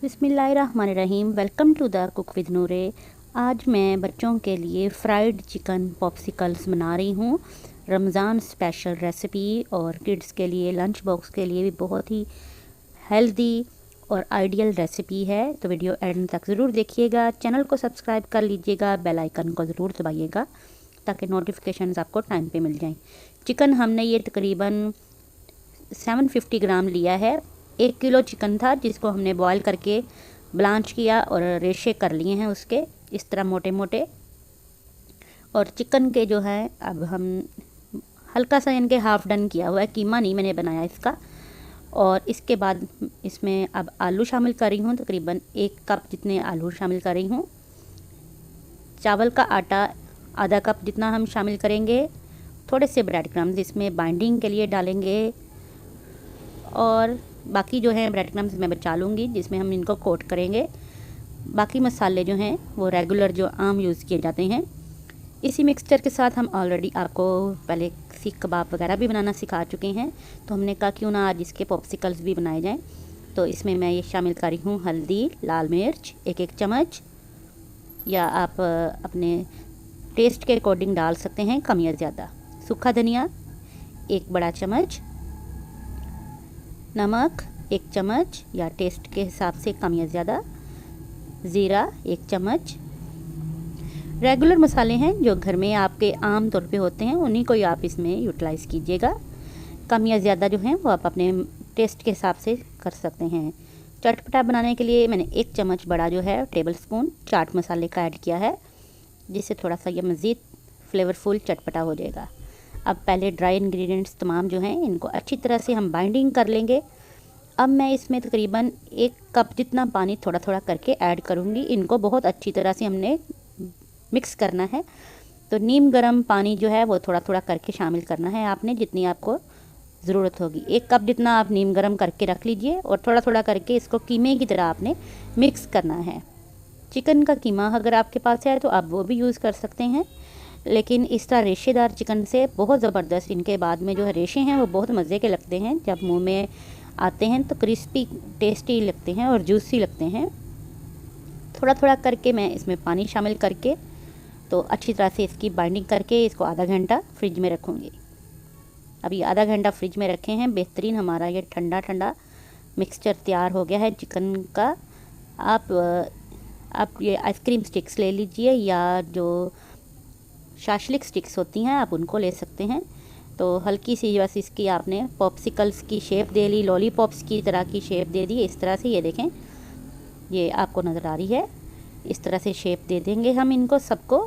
बिस्मिल्लाहिर्रहमानिर्रहीम। Welcome to the cook with Noore. आज मैं बच्चों के लिए फ्राइड चिकन पॉप्सिकल्स बना रही हूँ। रमज़ान स्पेशल रेसिपी और किड्स के लिए लंच बॉक्स के लिए भी बहुत ही हेल्दी और आइडियल रेसिपी है। तो वीडियो एंड तक ज़रूर देखिएगा। चैनल को सब्सक्राइब कर लीजिएगा, बेल आइकन को ज़रूर दबाइएगा ताकि नोटिफिकेशंस आपको टाइम पे मिल जाएं। चिकन हमने ये तकरीबन 750 ग्राम लिया है। 1 किलो चिकन था जिसको हमने बॉईल करके ब्लांच किया और रेशे कर लिए हैं उसके, इस तरह मोटे मोटे। और चिकन के जो है अब हम हल्का सा इनके हाफ़ डन किया हुआ है, कीमा नहीं मैंने बनाया इसका। और इसके बाद इसमें अब आलू शामिल कर रही हूँ, तकरीबन 1 कप जितने आलू शामिल कर रही हूँ। चावल का आटा आधा कप जितना हम शामिल करेंगे। थोड़े से ब्रेड क्रम्स इसमें बाइंडिंग के लिए डालेंगे और बाकी जो है ब्रेड क्रम्स मैं बचा लूँगी जिसमें हम इनको कोट करेंगे। बाकी मसाले जो हैं वो रेगुलर जो आम यूज़ किए जाते हैं। इसी मिक्सचर के साथ हम ऑलरेडी आपको पहले सीख कबाब वगैरह भी बनाना सिखा चुके हैं, तो हमने कहा क्यों ना आज इसके पॉप्सिकल्स भी बनाए जाएं। तो इसमें मैं ये शामिल कर रही हूँ हल्दी, लाल मिर्च 1-1 चम्मच, या आप अपने टेस्ट के अकॉर्डिंग डाल सकते हैं, कम या ज़्यादा। सूखा धनिया 1 बड़ा चम्मच, नमक 1 चम्मच या टेस्ट के हिसाब से कम या ज़्यादा, ज़ीरा 1 चम्मच। रेगुलर मसाले हैं जो घर में आपके आम तौर पे होते हैं, उन्हीं को ही आप इसमें यूटिलाइज़ कीजिएगा। कम या ज़्यादा जो हैं वो आप अपने टेस्ट के हिसाब से कर सकते हैं। चटपटा बनाने के लिए मैंने 1 चम्मच बड़ा जो है टेबल स्पून चाट मसाले का ऐड किया है, जिससे थोड़ा सा ये मज़ीद फ्लेवरफुल चटपटा हो जाएगा। अब पहले ड्राई इंग्रेडिएंट्स तमाम जो हैं इनको अच्छी तरह से हम बाइंडिंग कर लेंगे। अब मैं इसमें तकरीबन 1 कप जितना पानी थोड़ा थोड़ा करके ऐड करूँगी। इनको बहुत अच्छी तरह से हमने मिक्स करना है, तो नीम गर्म पानी जो है वो थोड़ा थोड़ा करके शामिल करना है आपने, जितनी आपको ज़रूरत होगी। 1 कप जितना आप नीम गर्म करके रख लीजिए और थोड़ा थोड़ा करके इसको कीमे की तरह आपने मिक्स करना है। चिकन का कीमा अगर आपके पास है तो आप वो भी यूज़ कर सकते हैं, लेकिन इस तरह रेशेदार चिकन से बहुत ज़बरदस्त इनके बाद में जो है रेशे हैं वो बहुत मज़े के लगते हैं। जब मुंह में आते हैं तो क्रिस्पी टेस्टी लगते हैं और जूसी लगते हैं। थोड़ा थोड़ा करके मैं इसमें पानी शामिल करके तो अच्छी तरह से इसकी बाइंडिंग करके इसको आधा घंटा फ्रिज में रखूँगी। अभी आधा घंटा फ्रिज में रखे हैं। बेहतरीन हमारा ये ठंडा ठंडा मिक्सचर तैयार हो गया है चिकन का। आप ये आइसक्रीम स्टिक्स ले लीजिए या जो शाशलिक स्टिक्स होती हैं आप उनको ले सकते हैं। तो हल्की सी बस इसकी आपने पॉप्सिकल्स की शेप दे ली, लॉलीपॉप्स की तरह की शेप दे दी। इस तरह से ये देखें, ये आपको नज़र आ रही है, इस तरह से शेप दे देंगे हम इनको सबको।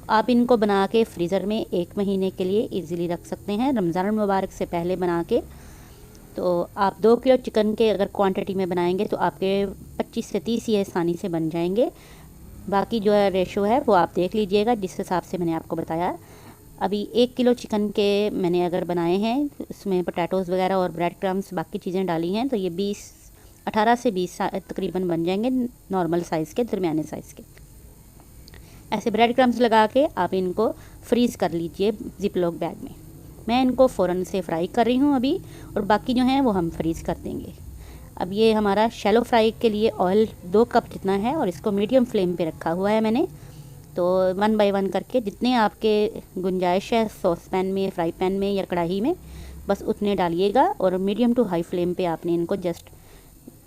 आप इनको बना के फ्रीज़र में 1 महीने के लिए इजीली रख सकते हैं, रमज़ान मुबारक से पहले बना के। तो आप 2 किलो चिकन के अगर क्वांटिटी में बनाएंगे तो आपके 25 से 30 ये आसानी से बन जाएंगे। बाकी जो है रेशो है वो आप देख लीजिएगा जिस हिसाब से मैंने आपको बताया। अभी 1 किलो चिकन के मैंने अगर बनाए हैं, उसमें पोटैटोज़ वगैरह और ब्रेड क्रम्स बाकी चीज़ें डाली हैं, तो ये 18 से 20 तकरीबन बन जाएंगे, नॉर्मल साइज़ के, दरमियाने साइज़ के। ऐसे ब्रेड क्रम्स लगा के आप इनको फ्रीज़ कर लीजिए जिप लॉक बैग में। मैं इनको फ़ौरन से फ्राई कर रही हूँ अभी, और बाकी जो हैं वो हम फ्रीज़ कर देंगे। अब ये हमारा शैलो फ्राई के लिए ऑयल 2 कप जितना है और इसको मीडियम फ्लेम पे रखा हुआ है मैंने। तो 1 बाय 1 करके जितने आपके गुंजाइश है सॉस पैन में, फ्राई पैन में या कढ़ाई में, बस उतने डालिएगा। और मीडियम टू हाई फ्लेम पे आपने इनको जस्ट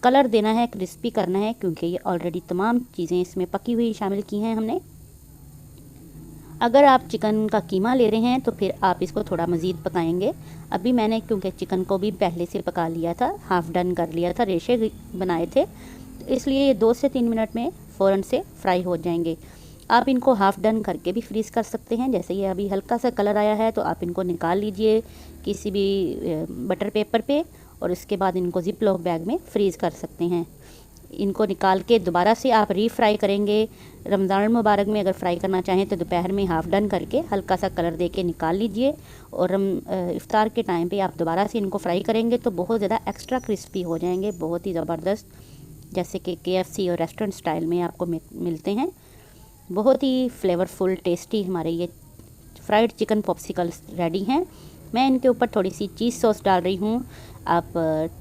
कलर देना है, क्रिस्पी करना है, क्योंकि ये ऑलरेडी तमाम चीज़ें इसमें पकी हुई शामिल की हैं हमने। अगर आप चिकन का कीमा ले रहे हैं तो फिर आप इसको थोड़ा मज़ीद पकाएंगे। अभी मैंने क्योंकि चिकन को भी पहले से पका लिया था, हाफ़ डन कर लिया था, रेशे बनाए थे, तो इसलिए ये 2 से 3 मिनट में फ़ौरन से फ्राई हो जाएंगे। आप इनको हाफ़ डन करके भी फ्रीज़ कर सकते हैं। जैसे ये अभी हल्का सा कलर आया है तो आप इनको निकाल लीजिए किसी भी बटर पेपर पे, और इसके बाद इनको ज़िप लॉक बैग में फ्रीज़ कर सकते हैं। इनको निकाल के दोबारा से आप रीफ्राई करेंगे। रमज़ान मुबारक में अगर फ्राई करना चाहें तो दोपहर में हाफ़ डन करके हल्का सा कलर दे के निकाल लीजिए, और इफ्तार के टाइम पे आप दोबारा से इनको फ्राई करेंगे तो बहुत ज़्यादा एक्स्ट्रा क्रिस्पी हो जाएंगे, बहुत ही ज़बरदस्त, जैसे कि KFC और रेस्टोरेंट स्टाइल में आपको मिलते हैं। बहुत ही फ्लेवरफुल टेस्टी हमारे ये फ्राइड चिकन पॉप्सिकल्स रेडी हैं। मैं इनके ऊपर थोड़ी सी चीज़ सॉस डाल रही हूँ। आप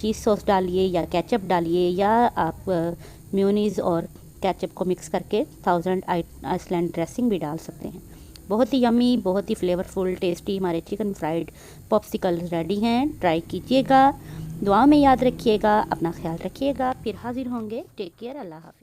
चीज़ सॉस डालिए या केचप डालिए, या आप मेयोनीज़ और केचप को मिक्स करके 1000 आइसलैंड ड्रेसिंग भी डाल सकते हैं। बहुत ही यम्मी, बहुत ही फ्लेवरफुल, टेस्टी हमारे चिकन फ्राइड पॉप्सिकल्स रेडी हैं। ट्राई कीजिएगा, दुआ में याद रखिएगा, अपना ख्याल रखिएगा। फिर हाजिर होंगे। टेक केयर, अल्लाह हाफ़िज़।